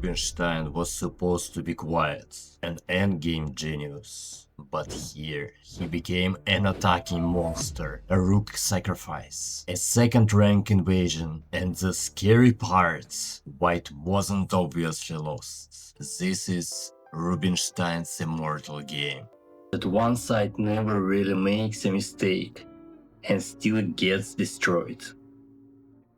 Rubinstein was supposed to be quiet, an endgame genius. But here, he became an attacking monster, a rook sacrifice, a second-rank invasion, and the scary part, white wasn't obviously lost. This is Rubinstein's immortal game. That one side never really makes a mistake, and still gets destroyed.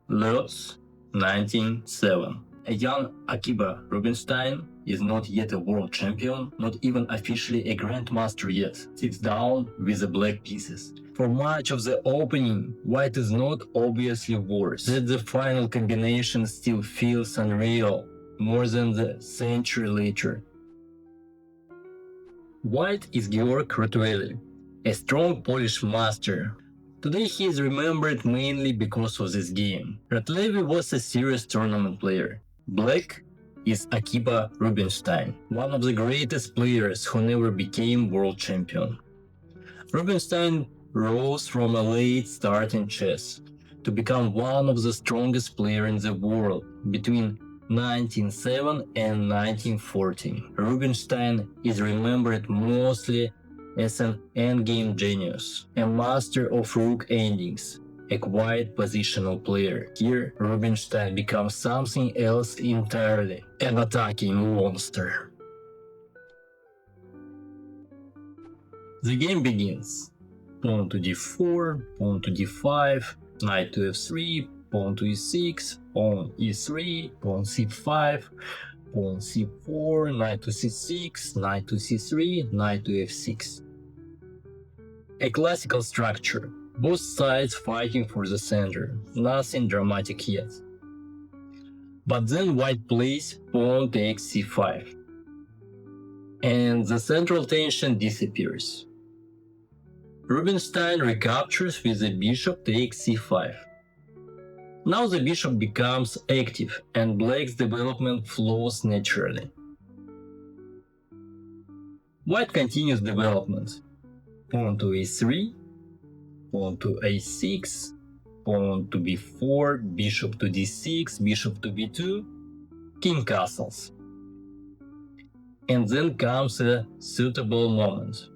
Łódź, 1907. A young Akiba Rubinstein is not yet a world champion, not even officially a grandmaster yet, sits down with the black pieces. For much of the opening, white is not obviously worse, that the final combination still feels unreal, more than the century later. White is Georg Rotlewi, a strong Polish master. Today he is remembered mainly because of this game. Rotlewi was a serious tournament player. Black is Akiba Rubinstein, one of the greatest players who never became world champion. Rubinstein rose from a late start in chess to become one of the strongest players in the world between 1907 and 1914. Rubinstein is remembered mostly as an endgame genius, a master of rook endings, a quiet positional player. Here, Rubinstein becomes something else entirely, an attacking monster. The game begins. Pawn to d4, pawn to d5, knight to f3, pawn to e6, pawn e3, pawn c5, pawn c4, knight to c6, knight to c3, knight to f6. A classical structure, both sides fighting for the center, nothing dramatic yet. But then white plays pawn takes c5, and the central tension disappears. Rubinstein recaptures with the bishop takes c5. Now the bishop becomes active and black's development flows naturally. White continues development. Pawn to a3, pawn to a6, pawn to b4, bishop to d6, bishop to b2, king castles. And then comes a suitable moment.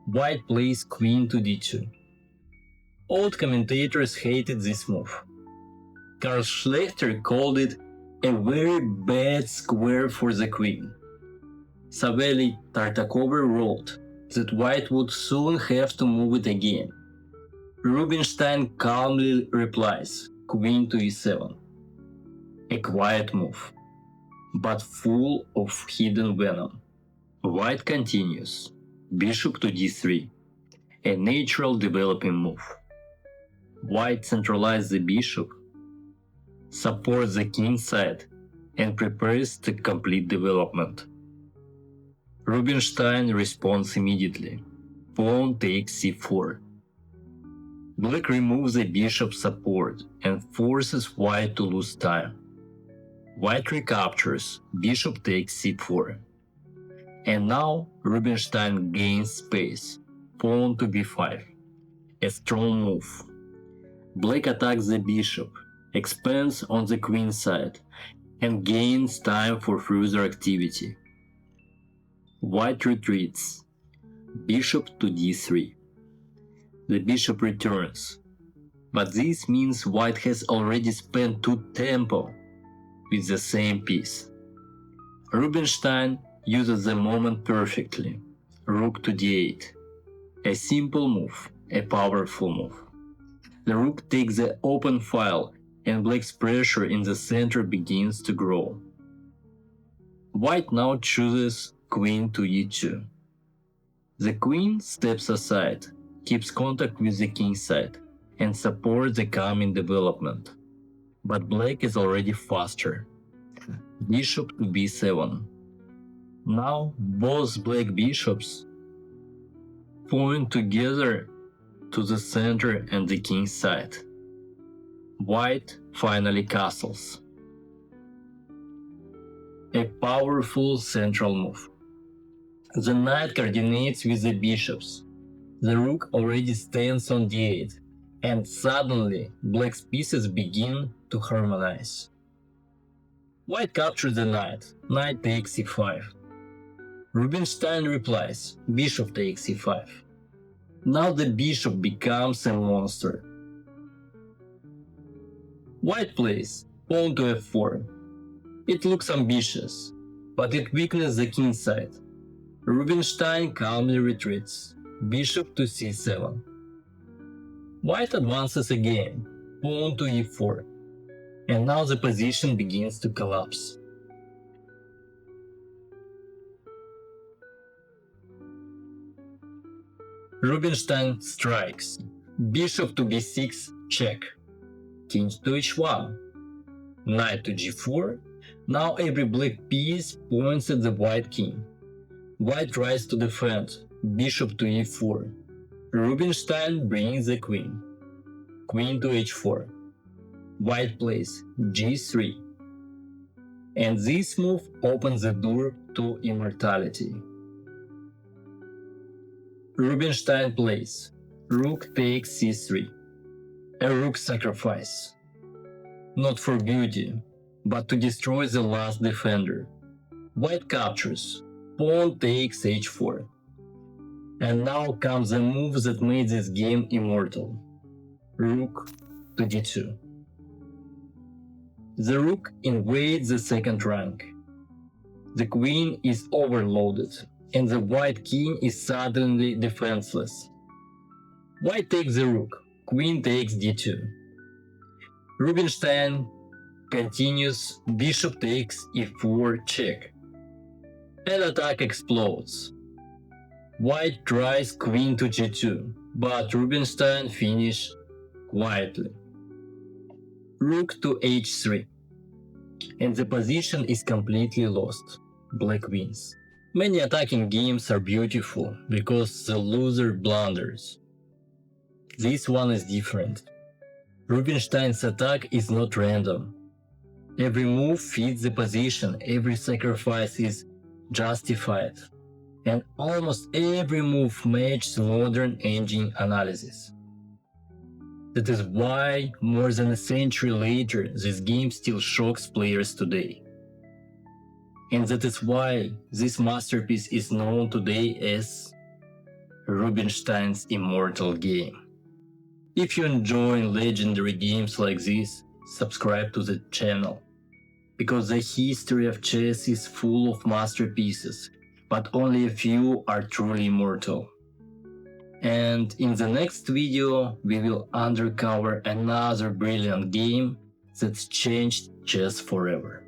White plays queen to d2. Old commentators hated this move. Karl Schlechter called it a very bad square for the queen. Savelli Tartakover wrote that white would soon have to move it again. Rubinstein calmly replies, queen to e7. A quiet move, but full of hidden venom. White continues, bishop to d3, a natural developing move. White centralizes the bishop, supports the king side, and prepares the complete development. Rubinstein responds immediately. Pawn takes c4. Black removes the bishop's support and forces white to lose time. White recaptures, bishop takes c4. And now Rubinstein gains space. Pawn to b5. A strong move. Black attacks the bishop, expands on the queen side, and gains time for further activity. White retreats. Bishop to d3. The bishop returns, but this means white has already spent 2 tempo with the same piece. Rubinstein uses the moment perfectly. Rook to d8. A simple move, a powerful move. The rook takes the open file and black's pressure in the center begins to grow. White now chooses queen to e2. The queen steps aside, keeps contact with the king side, and supports the coming development. But black is already faster. Bishop to b7. Now both black bishops point together to the center and the king side. White finally castles. A powerful central move. The knight coordinates with the bishops. The rook already stands on d8, and suddenly black's pieces begin to harmonize. White captures the knight. Knight takes c5. Rubinstein replies, bishop takes c5. Now the bishop becomes a monster. White plays pawn to f4. It looks ambitious, but it weakens the king side. Rubinstein calmly retreats, bishop to c7. White advances again, pawn to e4, and now the position begins to collapse. Rubinstein strikes, bishop to b6, check, king to h1, knight to g4. Now every black piece points at the white king. White tries to defend, bishop to e4. Rubinstein brings the queen. Queen to h4. White plays g3. And this move opens the door to immortality. Rubinstein plays rook takes c3. A rook sacrifice. Not for beauty, but to destroy the last defender. White captures, pawn takes h4. And now comes the move that made this game immortal. Rook to d2. The rook invades the second rank. The queen is overloaded, and the white king is suddenly defenseless. White takes the rook, queen takes d2. Rubinstein continues, bishop takes e4 check. And attack explodes. White tries queen to g2, but Rubinstein finishes quietly. Rook to h3. And the position is completely lost. Black wins. Many attacking games are beautiful because the loser blunders. This one is different. Rubinstein's attack is not random. Every move fits the position, every sacrifice is justified, and almost every move matches modern engine analysis. That is why, more than a century later, this game still shocks players today. And that is why this masterpiece is known today as Rubinstein's immortal game. If you enjoy legendary games like this, subscribe to the channel. Because the history of chess is full of masterpieces, but only a few are truly immortal. And in the next video, we will uncover another brilliant game that's changed chess forever.